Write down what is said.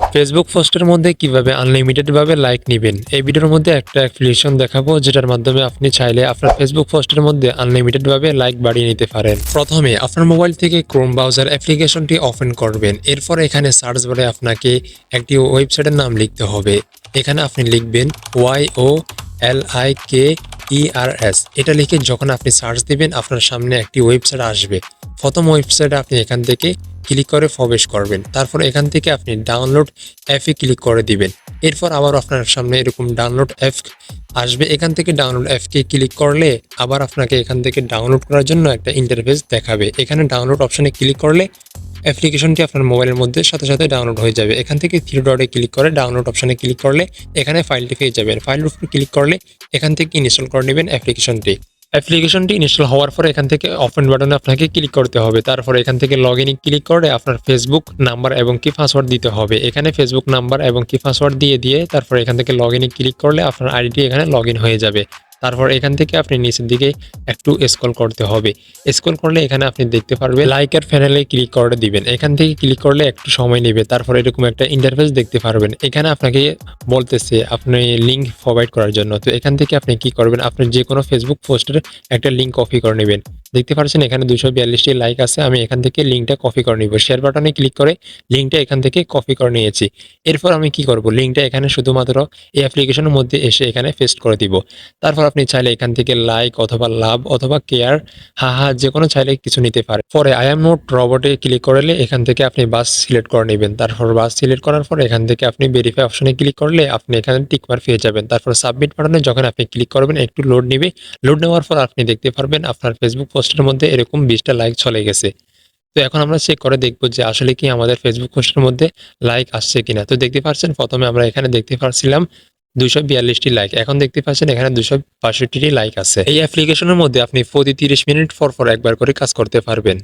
Facebook পোস্টের মধ্যে কিভাবে আনলিমিটেড ভাবে লাইক নিবেন, এই ভিডিওর মধ্যে একটা অ্যাপ্লিকেশন দেখাবো যেটার মাধ্যমে আপনি চাইলে আপনার ফেসবুক পোস্টের মধ্যে আনলিমিটেড ভাবে লাইক বাড়িয়ে নিতে পারেন। প্রথমে আপনার মোবাইল থেকে ক্রোম ব্রাউজার অ্যাপ্লিকেশনটি ওপেন করবেন। এরপর এখানে সার্চ বারে আপনাকে একটি ওয়েবসাইটের নাম লিখতে হবে। এখানে আপনি লিখবেন YOLIKERS। এটা লিখে যখন আপনি সার্চ দিবেন আপনার সামনে একটি ওয়েবসাইট আসবে। প্রথম ওয়েবসাইটে আপনি এখান থেকে ক্লিক করে প্রবেশ করবেন। তারপর এখান থেকে আপনি ডাউনলোড অ্যাপে ক্লিক করে দিবেন। এরপর আবার আপনার সামনে এরকম ডাউনলোড অ্যাপ আসবে। এখান থেকে ডাউনলোড অ্যাপকে ক্লিক করলে আবার আপনাকে এখান থেকে ডাউনলোড করার জন্য একটা ইন্টারফেস দেখাবে। এখানে ডাউনলোড অপশনে ক্লিক করলে অ্যাপ্লিকেশনটি আপনার মোবাইলের মধ্যে সাথে সাথে ডাউনলোড হয়ে যাবে। এখান থেকে থ্রি ডটে ক্লিক করে ডাউনলোড অপশনে ক্লিক করলে এখানে ফাইলটি পেয়ে যাবেন। ফাইলের উপর ক্লিক করলে এখান থেকে ইনস্টল করে নেবেন অ্যাপ্লিকেশনটি ইনস্টল হওয়ার পর এখান থেকে ওপেন বাটনে আপনাকে ক্লিক করতে হবে। তারপর এখান থেকে লগ ইনে ক্লিক করে আপনার ফেসবুক নাম্বার এবং কি পাসওয়ার্ড দিতে হবে। এখানে ফেসবুক নাম্বার এবং কি পাসওয়ার্ড দিয়ে তারপর এখান থেকে লগ ইনে ক্লিক করলে আপনার আইডিটি এখানে লগ ইন হয়ে যাবে। তারপর এখান থেকে আপনি নিচের দিকে একটু স্ক্রল করতে হবে। স্ক্রল করলে এখানে আপনি দেখতে পারবেন লাইকের প্যানেলে ক্লিক করে দিবেন। এখান থেকে ক্লিক করলে একটু সময় নেবে। তারপর এরকম একটা ইন্টারফেস দেখতে পারবেন। এখানে আপনাকে বলতেছে আপনি লিঙ্ক প্রোভাইড করার জন্য। তো এখান থেকে আপনি কি করবেন, আপনি যে কোনো ফেসবুক পোস্টের একটা লিঙ্ক কপি করে নেবেন। দেখতে পাচ্ছেন এখানে 242টি লাইক আছে। আমি এখান থেকে লিঙ্কটা কপি করে নিব। শেয়ার বাটনে ক্লিক করে লিঙ্কটা এখান থেকে কপি করে নিয়েছি। এরপর আমি কি করব, লিঙ্কটা এখানে শুধুমাত্র এই অ্যাপ্লিকেশনের মধ্যে এসে এখানে পেস্ট করে দিব। তারপর আপনি চাইলে এখান থেকে লাইক অথবা লাভ অথবা কেয়ার যে কোনো চাইলে কিছু নিতে পারে। পরে আই এম নট রবটে ক্লিক করলে এখান থেকে আপনি বাস সিলেক্ট করে নেবেন। তারপর বাস সিলেক্ট করার পর এখান থেকে আপনি ভেরিফাই অপশনে ক্লিক করলে আপনি এখানে টিকমার্ক পেয়ে যাবেন। তারপর সাবমিট বাটনে যখন আপনি ক্লিক করবেন একটু লোড নেবে। লোড নেওয়ার পর আপনি দেখতে পারবেন আপনার ফেসবুক পোস্টের মধ্যে এরকম 20টা লাইক চলে গেছে। তো এখন আমরা চেক করে দেখব যে আসলে কি আমাদের ফেসবুক পোস্টের মধ্যে লাইক আসছে কিনা। তো দেখতে পাচ্ছেন প্রথমে আমরা এখানে দেখতে পাচ্ছিলাম 242টি লাইক, এখন দেখতে পাচ্ছেন এখানে 262টি লাইক আছে। এই অ্যাপ্লিকেশনের মধ্যে আপনি প্রতি 30 মিনিট পর একবার করে কাজ করতে পারবেন।